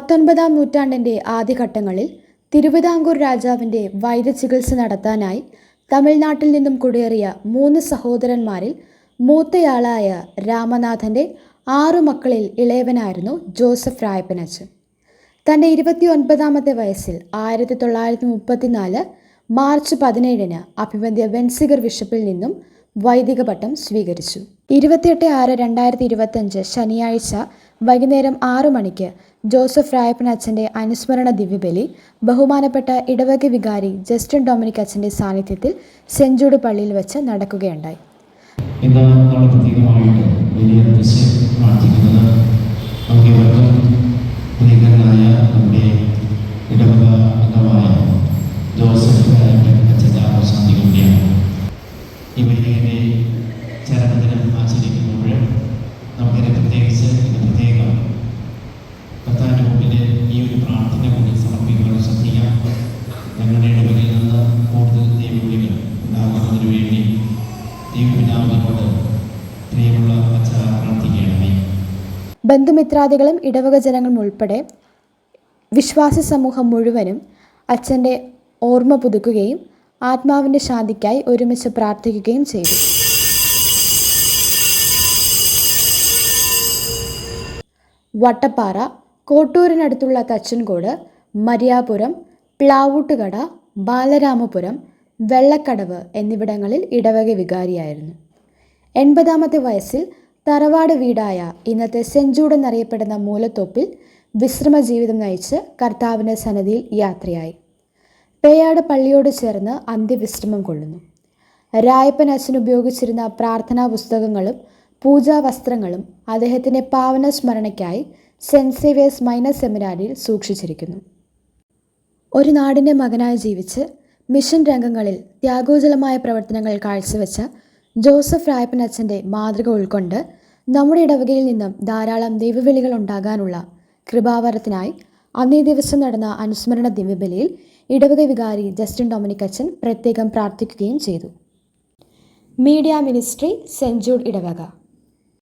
19-ാം നൂറ്റാണ്ടിൻ്റെ ആദ്യഘട്ടങ്ങളിൽ തിരുവിതാംകൂർ രാജാവിൻ്റെ വൈദ്യചികിത്സ നടത്താനായി തമിഴ്നാട്ടിൽ നിന്നും കുടിയേറിയ 3 സഹോദരന്മാരിൽ മൂത്തയാളായ രാമനാഥൻ്റെ 6 മക്കളിൽ ഇളയവനായിരുന്നു ജോസഫ് രായപ്പനച്ചൻ. തൻ്റെ 29-ാമത്തെ വയസ്സിൽ 1934 മാർച്ച് 17-ന് അഭിമന്യ വെൻസിഗർ ബിഷപ്പിൽ നിന്നും വൈദിക പട്ടം സ്വീകരിച്ചു. 28/6/2025 ശനിയാഴ്ച വൈകുന്നേരം 6 മണിക്ക് ജോസഫ് രായപ്പനച്ചൻ്റെ അനുസ്മരണ ദിവ്യബലി ബഹുമാനപ്പെട്ട ഇടവക വികാരി ജസ്റ്റിൻ ഡൊമിനിക് അച്ഛൻ്റെ സാന്നിധ്യത്തിൽ സെന്റ് ജൂഡ് പള്ളിയിൽ വെച്ച് നടക്കുകയുണ്ടായി. ഈ വൈദികൻ്റെ ചരമദിനം ആചരിക്കുമ്പോൾ നമുക്കതിനെ പ്രത്യേകം കർത്താവിൻ്റെ മുമ്പിൽ ഈ ഒരു പ്രാർത്ഥന കൂടി സമർപ്പിക്കുവാൻ ശ്രദ്ധിക്കാം. ഞങ്ങളുടെ ഇടവകയിൽ നിന്ന് കൂടുതൽ ദൈവവിളികൾ ഉണ്ടാകുന്നതിന് വേണ്ടി ദൈവപിതാവിനോട് പ്രിയമുള്ള അച്ഛ പ്രാർത്ഥിക്കണമേ. ബന്ധുമിത്രാദികളും ഇടവക ജനങ്ങളും ഉൾപ്പെടെ വിശ്വാസി സമൂഹം മുഴുവനും അച്ഛൻ്റെ ഓർമ്മ പുതുക്കുകയും ആത്മാവിൻ്റെ ശാന്തിക്കായി ഒരുമിച്ച് പ്രാർത്ഥിക്കുകയും ചെയ്തു. വട്ടപ്പാറ, കോട്ടൂരിനടുത്തുള്ള തച്ചൻകോട്, മരിയാപുരം, പ്ലാവൂട്ടുകട, ബാലരാമപുരം, വെള്ളക്കടവ് എന്നിവിടങ്ങളിൽ ഇടവക വികാരിയായിരുന്നു. 80-ാമത്തെ വയസ്സിൽ തറവാട് വീടായ ഇന്നത്തെ സെന്റ് ജൂഡ് എന്നറിയപ്പെടുന്ന മൂലത്തോപ്പിൽ വിശ്രമ ജീവിതം നയിച്ച് കർത്താവിൻ്റെ സന്നിധിയിൽ യാത്രയായി. പേയാട് പള്ളിയോട് ചേർന്ന് അന്ത്യവിശ്രമം കൊള്ളുന്നു. രായപ്പൻ അച്ഛൻ ഉപയോഗിച്ചിരുന്ന പ്രാർത്ഥനാ പുസ്തകങ്ങളും പൂജാ വസ്ത്രങ്ങളും അദ്ദേഹത്തിൻ്റെ പാവന സ്മരണയ്ക്കായി സെൻറ്റ് സേവിയേഴ്സ് മൈനർ സെമിനാരിയിൽ സൂക്ഷിച്ചിരിക്കുന്നു. ഒരു നാടിൻ്റെ മകനായി ജീവിച്ച് മിഷൻ രംഗങ്ങളിൽ ത്യാഗോജലമായ പ്രവർത്തനങ്ങൾ കാഴ്ചവെച്ച ജോസഫ് രായപ്പൻ അച്ഛൻ്റെ മാതൃക ഉൾക്കൊണ്ട് നമ്മുടെ ഇടവകയിൽ നിന്നും ധാരാളം ദൈവവിളികൾ ഉണ്ടാകാനുള്ള കൃപാവരത്തിനായി അന്നേ ദിവസം നടന്ന അനുസ്മരണ ദിവ്യബലിയിൽ ഇടവക വികാരി ജസ്റ്റിൻ ഡൊമിനിക് അച്ഛൻ പ്രത്യേകം പ്രാർത്ഥിക്കുകയും ചെയ്തു. മീഡിയ മിനിസ്ട്രി, സെന്റ് ജൂഡ് ഇടവക.